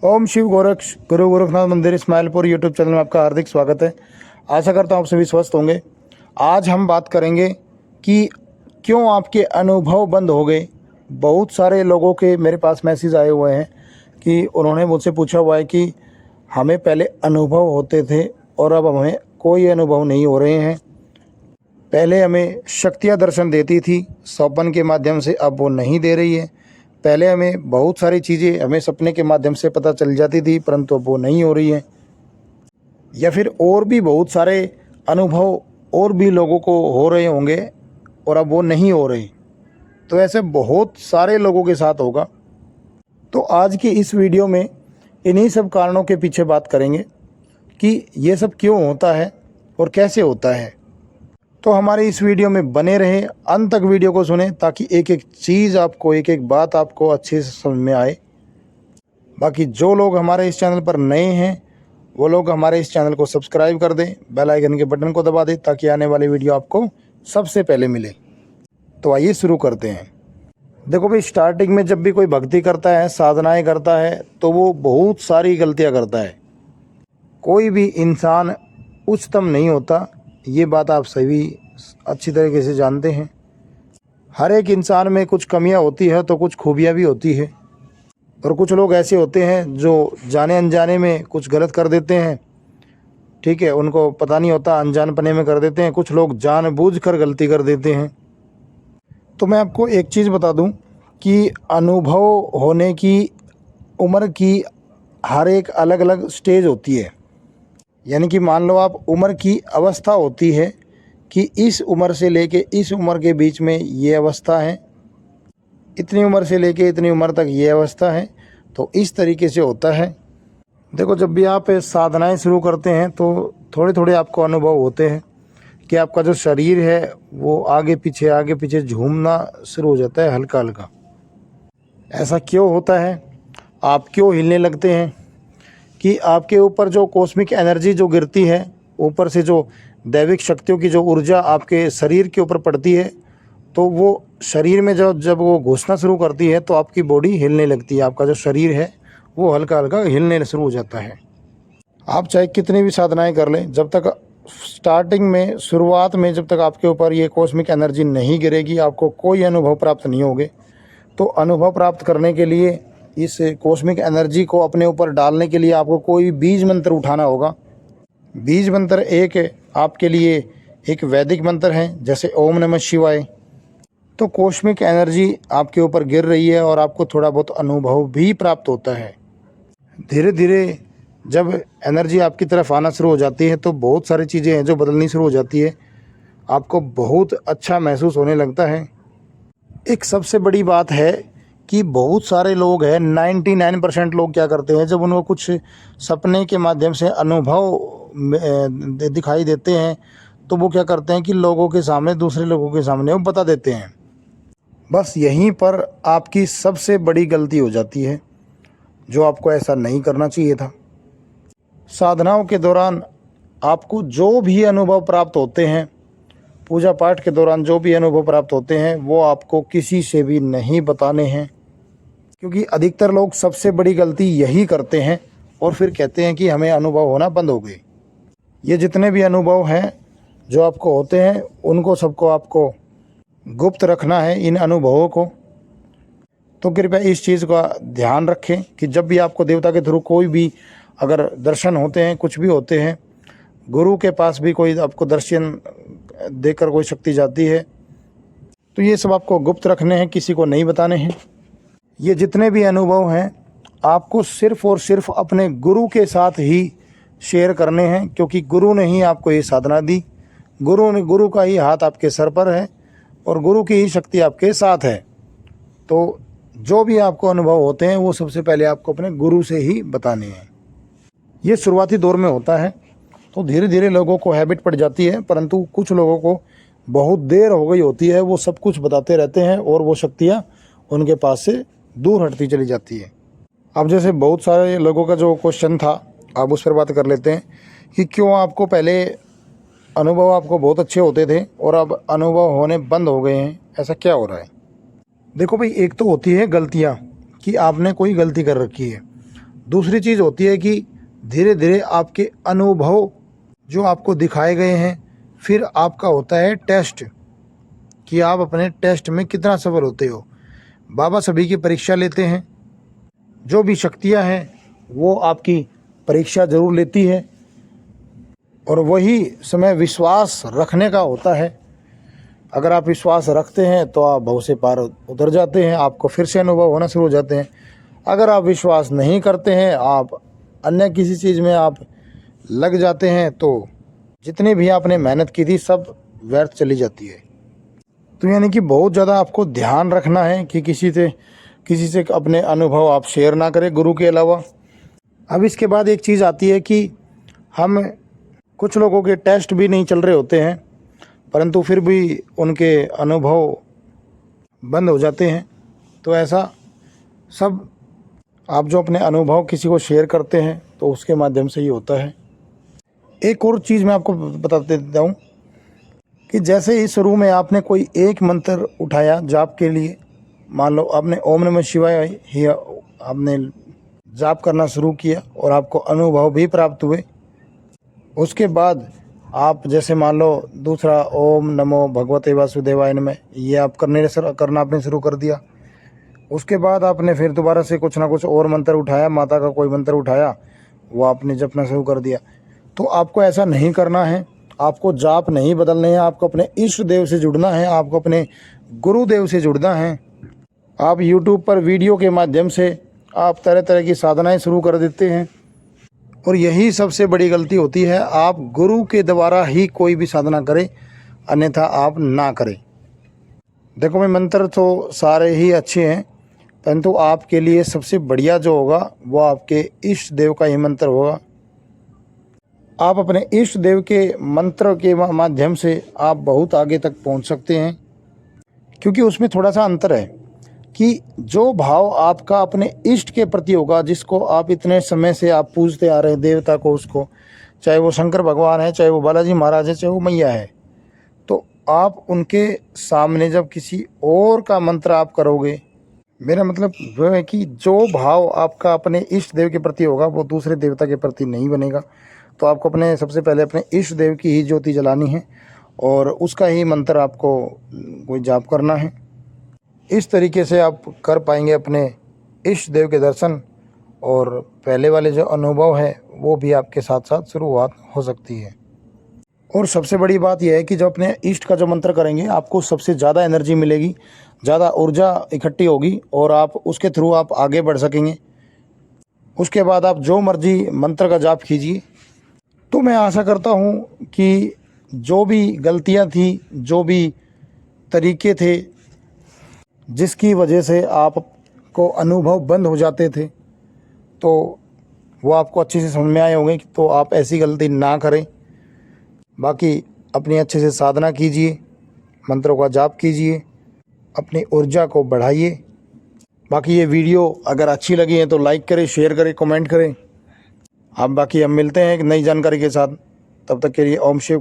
ओम शिव गोरक्ष गुरु गोरखनाथ मंदिर Ismailpur YouTube channel में आपका हार्दिक स्वागत है। आशा करता हूँ आप सभी स्वस्थ होंगे। आज हम बात करेंगे कि क्यों आपके अनुभव बंद हो गए। बहुत सारे लोगों के मेरे पास मैसेज आए हुए हैं कि उन्होंने मुझसे पूछा हुआ है कि हमें पहले अनुभव होते थे और अब हमें कोई अनुभव नहीं हो रहे हैं। पहले हमें शक्तियाँ दर्शन देती थी स्वप्न के माध्यम से, अब वो नहीं दे रही है। पहले हमें बहुत सारी चीज़ें हमें सपने के माध्यम से पता चल जाती थी, परंतु अब वो नहीं हो रही है। या फिर और भी बहुत सारे अनुभव और भी लोगों को हो रहे होंगे और अब वो नहीं हो रहे। तो ऐसे बहुत सारे लोगों के साथ होगा। तो आज की इस वीडियो में इन्हीं सब कारणों के पीछे बात करेंगे कि ये सब क्यों होता है और कैसे होता है। तो हमारे इस वीडियो में बने रहें, अंत तक वीडियो को सुने ताकि एक एक चीज़ आपको, एक एक बात आपको अच्छे से समझ में आए। बाकी जो लोग हमारे इस चैनल पर नए हैं वो लोग हमारे इस चैनल को सब्सक्राइब कर दें, बेल आइकन के बटन को दबा दें ताकि आने वाली वीडियो आपको सबसे पहले मिले। तो आइए शुरू करते हैं। देखो भाई, स्टार्टिंग में जब भी कोई भक्ति करता है, साधनाएँ करता है, तो वो बहुत सारी गलतियाँ करता है। कोई भी इंसान उच्चतम नहीं होता, ये बात आप सभी अच्छी तरीके से जानते हैं। हर एक इंसान में कुछ कमियां होती है तो कुछ खूबियां भी होती है। और कुछ लोग ऐसे होते हैं जो जाने अनजाने में कुछ गलत कर देते हैं, ठीक है, उनको पता नहीं होता, अनजानपने में कर देते हैं। कुछ लोग जानबूझकर गलती कर देते हैं। तो मैं आपको एक चीज़ बता दूं कि अनुभव होने की उम्र की हर एक अलग अलग स्टेज होती है। यानी कि मान लो आप, उम्र की अवस्था होती है कि इस उम्र से लेके इस उम्र के बीच में ये अवस्था है, इतनी उम्र से लेके इतनी उम्र तक ये अवस्था है। तो इस तरीके से होता है। देखो, जब भी आप साधनाएं शुरू करते हैं तो थोड़े थोड़े आपको अनुभव होते हैं कि आपका जो शरीर है वो आगे पीछे झूमना शुरू हो जाता है हल्का हल्का। ऐसा क्यों होता है, आप क्यों हिलने लगते हैं कि आपके ऊपर जो कॉस्मिक एनर्जी जो गिरती है, ऊपर से जो दैविक शक्तियों की जो ऊर्जा आपके शरीर के ऊपर पड़ती है, तो वो शरीर में जब वो घुसना शुरू करती है तो आपकी बॉडी हिलने लगती है। आपका जो शरीर है वो हल्का हल्का हिलने शुरू हो जाता है। आप चाहे कितनी भी साधनाएं कर लें, जब तक स्टार्टिंग में, शुरुआत में, जब तक आपके ऊपर ये कॉस्मिक एनर्जी नहीं गिरेगी, आपको कोई अनुभव प्राप्त नहीं होंगे। तो अनुभव प्राप्त करने के लिए, इस कॉस्मिक एनर्जी को अपने ऊपर डालने के लिए आपको कोई बीज मंत्र उठाना होगा। बीज मंत्र एक आपके लिए एक वैदिक मंत्र है, जैसे ओम नमः शिवाय। तो कॉस्मिक एनर्जी आपके ऊपर गिर रही है और आपको थोड़ा बहुत अनुभव भी प्राप्त होता है। धीरे धीरे जब एनर्जी आपकी तरफ आना शुरू हो जाती है तो बहुत सारी चीज़ें हैं जो बदलनी शुरू हो जाती है। आपको बहुत अच्छा महसूस होने लगता है। एक सबसे बड़ी बात है कि बहुत सारे लोग हैं, 99% लोग क्या करते हैं, जब उनको कुछ सपने के माध्यम से अनुभव दिखाई देते हैं तो वो क्या करते हैं कि लोगों के सामने, दूसरे लोगों के सामने वो बता देते हैं। बस यहीं पर आपकी सबसे बड़ी गलती हो जाती है, जो आपको ऐसा नहीं करना चाहिए था। साधनाओं के दौरान आपको जो भी अनुभव प्राप्त होते हैं, पूजा पाठ के दौरान जो भी अनुभव प्राप्त होते हैं, वो आपको किसी से भी नहीं बताने हैं। क्योंकि अधिकतर लोग सबसे बड़ी गलती यही करते हैं और फिर कहते हैं कि हमें अनुभव होना बंद हो गए। ये जितने भी अनुभव हैं जो आपको होते हैं, उनको सबको आपको गुप्त रखना है, इन अनुभवों को। तो कृपया इस चीज़ का ध्यान रखें कि जब भी आपको देवता के थ्रू कोई भी अगर दर्शन होते हैं, कुछ भी होते हैं, गुरु के पास भी कोई आपको दर्शन देकर कोई शक्ति जाती है, तो ये सब आपको गुप्त रखने हैं, किसी को नहीं बताने हैं। ये जितने भी अनुभव हैं आपको सिर्फ़ और सिर्फ अपने गुरु के साथ ही शेयर करने हैं, क्योंकि गुरु ने ही आपको ये साधना दी। गुरु का ही हाथ आपके सर पर है और गुरु की ही शक्ति आपके साथ है। तो जो भी आपको अनुभव होते हैं वो सबसे पहले आपको अपने गुरु से ही बताने हैं। ये शुरुआती दौर में होता है, तो धीरे धीरे लोगों को हैबिट पड़ जाती है, परंतु कुछ लोगों को बहुत देर हो गई होती है, वो सब कुछ बताते रहते हैं और वो शक्तियाँ उनके पास से दूर हटती चली जाती है। अब जैसे बहुत सारे लोगों का जो क्वेश्चन था, आप उस पर बात कर लेते हैं कि क्यों आपको पहले अनुभव आपको बहुत अच्छे होते थे और अब अनुभव होने बंद हो गए हैं, ऐसा क्या हो रहा है। देखो भाई, एक तो होती है गलतियाँ, कि आपने कोई गलती कर रखी है। दूसरी चीज़ होती है कि धीरे धीरे आपके अनुभव जो आपको दिखाए गए हैं, फिर आपका होता है टेस्ट कि आप अपने टेस्ट में कितना सफल होते हो। बाबा सभी की परीक्षा लेते हैं, जो भी शक्तियाँ हैं वो आपकी परीक्षा ज़रूर लेती है, और वही समय विश्वास रखने का होता है। अगर आप विश्वास रखते हैं तो आप भव से पार उतर जाते हैं, आपको फिर से अनुभव होना शुरू हो जाते हैं। अगर आप विश्वास नहीं करते हैं, आप अन्य किसी चीज़ में आप लग जाते हैं, तो जितनी भी आपने मेहनत की थी सब व्यर्थ चली जाती है। तो यानी कि बहुत ज़्यादा आपको ध्यान रखना है कि किसी से अपने अनुभव आप शेयर ना करें गुरु के अलावा। अब इसके बाद एक चीज़ आती है कि हम कुछ लोगों के टेस्ट भी नहीं चल रहे होते हैं, परंतु फिर भी उनके अनुभव बंद हो जाते हैं। तो ऐसा सब आप जो अपने अनुभव किसी को शेयर करते हैं तो उसके माध्यम से ही होता है। एक और चीज़ मैं आपको बता देता हूँ कि जैसे ही शुरू में आपने कोई एक मंत्र उठाया जाप के लिए, मान लो आपने ओम नमः शिवाय ही आपने जाप करना शुरू किया और आपको अनुभव भी प्राप्त हुए। उसके बाद आप जैसे मान लो दूसरा ओम नमो भगवते वासुदेवाय नमः ये आप करना आपने शुरू कर दिया। उसके बाद आपने फिर दोबारा से कुछ ना कुछ और मंत्र उठाया, माता का कोई मंत्र उठाया, वो आपने जपना शुरू कर दिया। तो आपको ऐसा नहीं करना है, आपको जाप नहीं बदलने हैं, आपको अपने इष्ट देव से जुड़ना है, आपको अपने गुरुदेव से जुड़ना है। आप यूट्यूब पर वीडियो के माध्यम से आप तरह तरह की साधनाएं शुरू कर देते हैं, और यही सबसे बड़ी गलती होती है। आप गुरु के द्वारा ही कोई भी साधना करें, अन्यथा आप ना करें। देखो मैं मंत्र तो सारे ही अच्छे हैं, परंतु आपके लिए सबसे बढ़िया जो होगा वो आपके इष्ट देव का ही मंत्र होगा। आप अपने इष्ट देव के मंत्र के माध्यम से आप बहुत आगे तक पहुंच सकते हैं, क्योंकि उसमें थोड़ा सा अंतर है कि जो भाव आपका अपने इष्ट के प्रति होगा, जिसको आप इतने समय से आप पूजते आ रहे हैं देवता को, उसको चाहे वो शंकर भगवान है, चाहे वो बालाजी महाराज है, चाहे वो मैया है, तो आप उनके सामने जब किसी और का मंत्र आप करोगे, मेरा मतलब वो है कि जो भाव आपका अपने इष्ट देव के प्रति होगा वो दूसरे देवता के प्रति नहीं बनेगा। तो आपको सबसे पहले अपने इष्ट देव की ही ज्योति जलानी है और उसका ही मंत्र आपको कोई जाप करना है। इस तरीके से आप कर पाएंगे अपने इष्ट देव के दर्शन, और पहले वाले जो अनुभव है वो भी आपके साथ साथ शुरुआत हो सकती है। और सबसे बड़ी बात यह है कि जब अपने इष्ट का जो मंत्र करेंगे आपको सबसे ज़्यादा एनर्जी मिलेगी, ज़्यादा ऊर्जा इकट्ठी होगी, और आप उसके थ्रू आप आगे बढ़ सकेंगे। उसके बाद आप जो मर्जी मंत्र का जाप कीजिए। तो मैं आशा करता हूँ कि जो भी गलतियाँ थी, जो भी तरीके थे जिसकी वजह से आपको अनुभव बंद हो जाते थे, तो वो आपको अच्छे से समझ में आए होंगे। तो आप ऐसी गलती ना करें। बाकी अपनी अच्छे से साधना कीजिए, मंत्रों का जाप कीजिए, अपनी ऊर्जा को बढ़ाइए। बाकी ये वीडियो अगर अच्छी लगी है तो लाइक करें, शेयर करें, कमेंट करें। बाकी हम मिलते हैं एक नई जानकारी के साथ। तब तक के लिए ओम शिव।